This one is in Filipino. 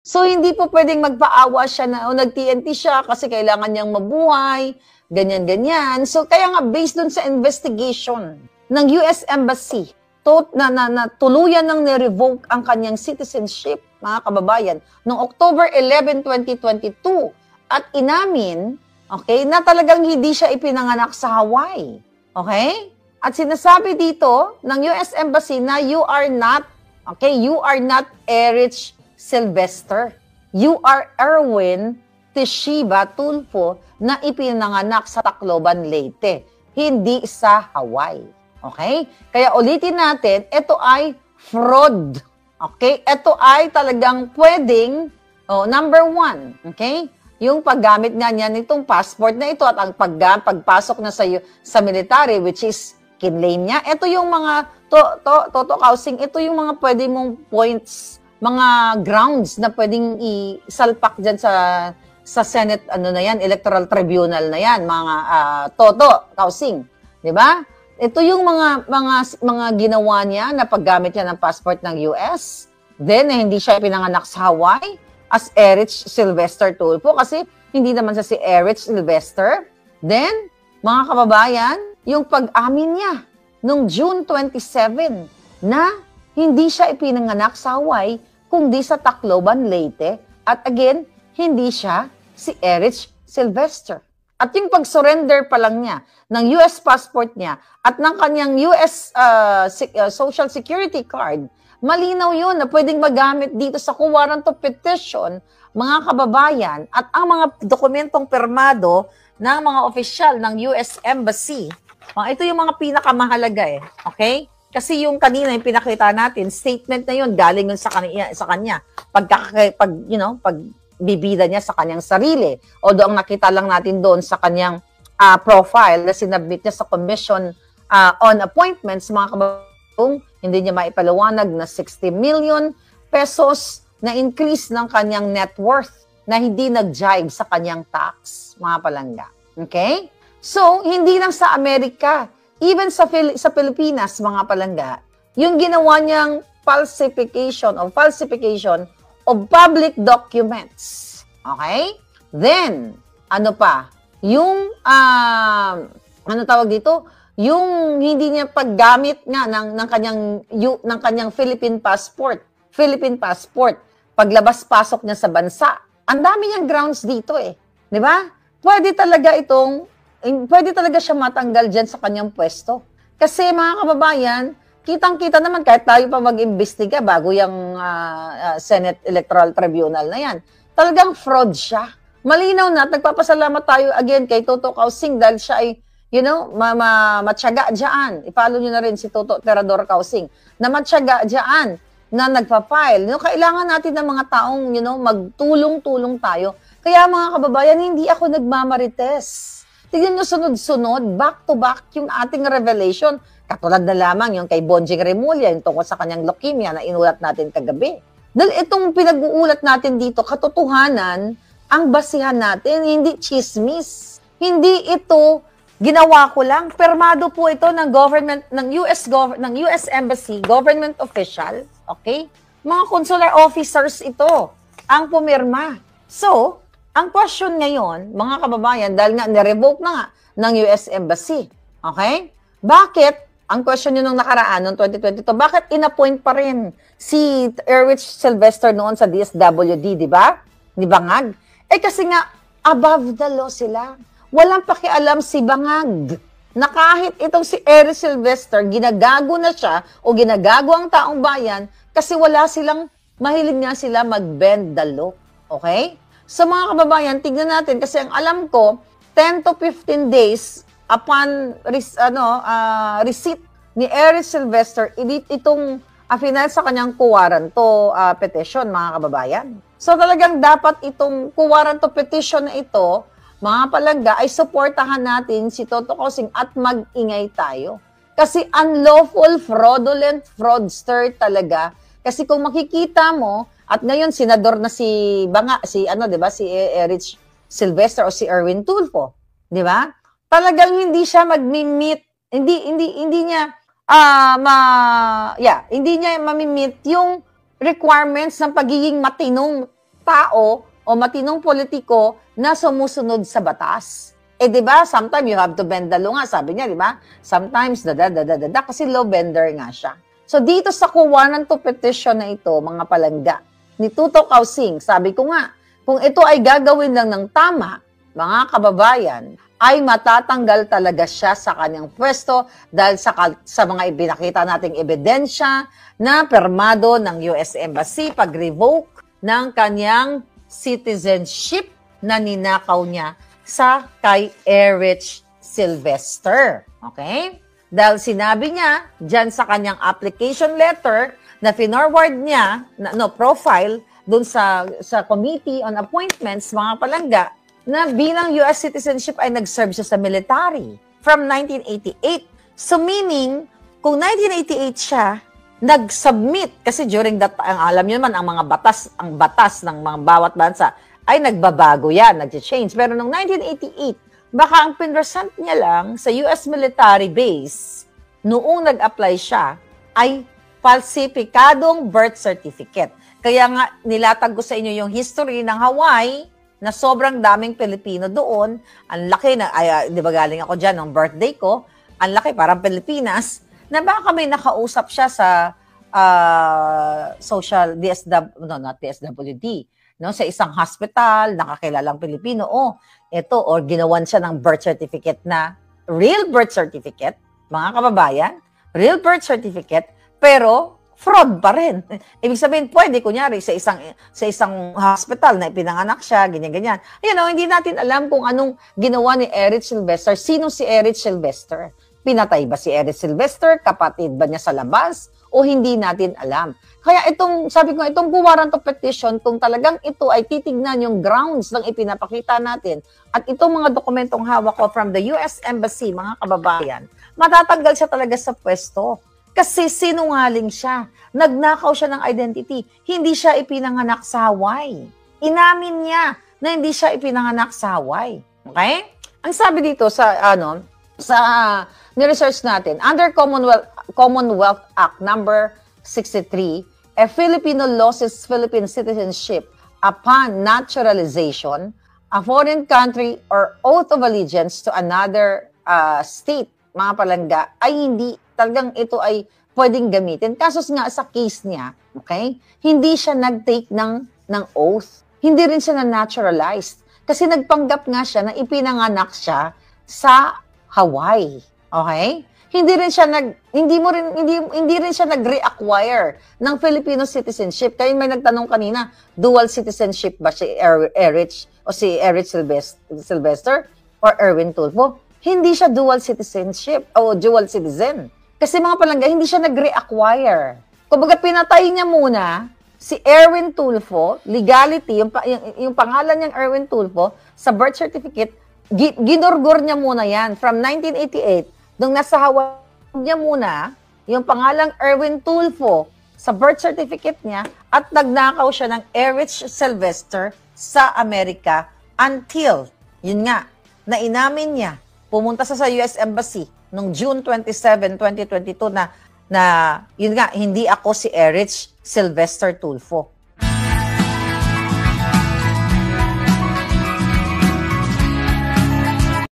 So, hindi po pwedeng magpaawa siya na o nag-TNT siya kasi kailangan niyang mabuhay, ganyan-ganyan. So, kaya nga, based dun sa investigation ng US Embassy, na tuluyan nang ni-revoke ang kanyang citizenship, mga kababayan, noong October 11, 2022. At inamin, okay, na talagang hindi siya ipinanganak sa Hawaii. Okay? At sinasabi dito ng US Embassy na you are not Erich Sylvester. You are Erwin Teshiba Tulfo na ipinanganak sa Tacloban, Leyte, hindi sa Hawaii. Okay? Kaya ulitin natin, ito ay fraud. Okay? Ito ay talagang pwedeng, number one, okay? Yung paggamit nga niya nitong passport na ito at ang pagpasok na sa military, which is kinlaim niya. Ito yung mga, Toto Kausing, ito yung mga pwede mong points, mga grounds na pwedeng isalpak dyan sa Senate, Electoral Tribunal na yan, mga Toto Kausing. Di ba? Ito yung mga ginawa niya na paggamit niya ng passport ng US. Then, hindi siya pinanganak sa Hawaii as Erich Sylvester Tulfo kasi hindi naman siya si Erich Sylvester. Then, mga kababayan, yung pag-amin niya noong June 27 na hindi siya ipinanganak sa Hawaii kundi sa Tacloban, Leyte. At again, hindi siya si Erich Sylvester. At yung pag-surrender pa lang niya ng US passport niya at ng kanyang US Social Security card, malinaw yun na pwedeng magamit dito sa warrant of petition, mga kababayan, at ang mga dokumentong permado ng mga opisyal ng US Embassy. Ito yung mga pinakamahalaga okay? Kasi yung kanina yung pinakita natin, statement na yun, galing yun sa kanya. Pagbibida niya sa kanyang sarili. Although ang nakita lang natin doon sa kanyang profile na sinabit niya sa Commission on Appointments, mga kababayan, hindi niya maipaliwanag na 60 million pesos na increase ng kanyang net worth na hindi nag-jive sa kanyang tax, mga palangga. Okay? So, hindi lang sa Amerika, even sa Pilipinas, mga palangga, yung ginawa niyang falsification of public documents. Okay? Then, ano pa? Yung, ano tawag dito? Yung hindi niya paggamit nga ng kanyang Philippine passport, paglabas-pasok niya sa bansa. Ang dami niyang grounds dito 'di ba? Pwede talaga siya matanggal diyan sa kanyang pwesto. Kasi mga kababayan, kitang-kita naman kahit tayo pa mag-imbestiga bago yung Senate Electoral Tribunal na yan. Talagang fraud siya. Malinaw na, nagpapasalamat tayo again kay Toto Kausing dahil siya ay matyaga dyan. I-follow nyo na rin si Toto Terador Kausing na matyaga dyan na nagpa-file. Kailangan natin ng mga taong magtulong-tulong tayo. Kaya mga kababayan, hindi ako nagmamarites. Tignan nyo sunod-sunod, back-to-back yung ating revelation. Katulad na lamang yung kay Bonjing Remulla, yung tungkol sa kanyang leukemia na inulat natin kagabi. Dahil itong pinag-uulat natin dito, katotohanan, ang basihan natin, hindi chismis. Hindi ito ginawa ko lang. Permado po ito ng government, ng US Embassy, government official, okay? Mga consular officers ito ang pumirma. So, ang question ngayon, mga kababayan, dahil nga nirevoke na nga ng US Embassy, okay? Bakit, ang question nyo nung nakaraan, noong 2022, bakit inappoint pa rin si Erich Sylvester noon sa DSWD, di ba? Di Bangag? Kasi nga, above the law sila. Walang pakialam si Bangag na kahit itong si Erich Sylvester, ginagago na siya o ginagago ang taong bayan kasi mahilig nga sila mag-bend the law. Okay? So mga kababayan, tignan natin kasi ang alam ko, 10 to 15 days upon receipt ni Erich Sylvester, itong final sa kanyang kuwaranto petition, mga kababayan. So talagang dapat itong kuwaranto petition na ito, mga palangga, ay suportahan natin si Toto Kausing at mag-ingay tayo. Kasi unlawful, fraudulent, fraudster talaga. Kasi kung makikita mo, at ngayon senador na si Erich Sylvester o si Erwin Tulfo, 'di ba? Talagang hindi siya magmi-meet, hindi niya mamimit yung requirements ng pagiging matinong tao o matinong politiko na sumusunod sa batas. Di ba? Sometimes you have to bend the law nga, sabi niya, di ba? Sometimes, kasi law bender nga siya. So, dito sa kuwanan to petition na ito, mga palangga, ni Tuto Kausing, sabi ko nga, kung ito ay gagawin lang ng tama, mga kababayan, ay matatanggal talaga siya sa kanyang pwesto dahil sa mga ibinakita nating ebidensya na permado ng US Embassy pag-revoke ng kanyang citizenship na ninakaw niya sa kay Erich Sylvester. Okay? Dahil sinabi niya dyan sa kanyang application letter na finorward niya, profile, dun sa Committee on Appointments, mga palangga, na bilang US citizenship ay nag-serve siya sa military from 1988. So meaning, kung 1988 siya, nag-submit, kasi during that time, alam niyo naman, ang batas ng mga bawat bansa ay nagbabago yan, nag-change. Pero noong 1988, baka ang pinresent niya lang sa US military base, noong nag-apply siya, ay falsifikadong birth certificate. Kaya nga, nilatag ko sa inyo yung history ng Hawaii, na sobrang daming Pilipino doon. Ang laki na, di ba galing ako dyan ng birthday ko, ang laki, parang Pilipinas, na baka may nakausap siya sa social, not DSWD, no, sa isang hospital, nakakilalang Pilipino, or ginawan siya ng birth certificate na real birth certificate, mga kababayan, real birth certificate, pero fraud pa rin. Ibig sabihin, pwede, kunyari, sa isang hospital na ipinanganak siya, ganyan-ganyan. Hindi natin alam kung anong ginawa ni Erich Sylvester. Sino si Erich Sylvester? Pinatay ba si Erich Sylvester? Kapatid ba niya sa labas? O hindi natin alam. Kaya sabi ko, itong warrant of petition, kung talagang ito ay titignan yung grounds ng ipinapakita natin, at itong mga dokumentong hawak ko from the US Embassy, mga kababayan, matatanggal siya talaga sa pwesto. Kasi sinungaling siya. Nagnakaw siya ng identity. Hindi siya ipinanganak sa Hawaii. Inamin niya na hindi siya ipinanganak sa Hawaii. Okay? Ang sabi dito sa ni-research natin, under Commonwealth Act number 63, a Filipino loses Philippine citizenship upon naturalization, a foreign country, or oath of allegiance to another state, mga palangga, ay hindi talagang ito ay pwedeng gamitin. Kasos nga sa case niya, okay, hindi siya nag-take ng oath. Hindi rin siya na-naturalized. Kasi nagpanggap nga siya na ipinanganak siya sa Hawaii. Okay? Hindi rin siya nag-reacquire ng Filipino citizenship. Kaya may nagtanong kanina, dual citizenship ba si Erich o si Erich Sylvester or Erwin Tulfo? Hindi siya dual citizenship o dual citizen. Kasi mga palangga, hindi siya nag-reacquire. Kumbaga, pinatay niya muna si Erwin Tulfo, legality, yung pangalan niyang Erwin Tulfo, sa birth certificate, ginurgur niya muna yan. From 1988, nung nasa Hawaii niya muna, yung pangalang Erwin Tulfo sa birth certificate niya, at nagnakaw siya ng Erich Sylvester sa Amerika until, yun nga, na inamin niya, pumunta sa US Embassy noong June 27, 2022 na yun nga, hindi ako si Erich Sylvester Tulfo.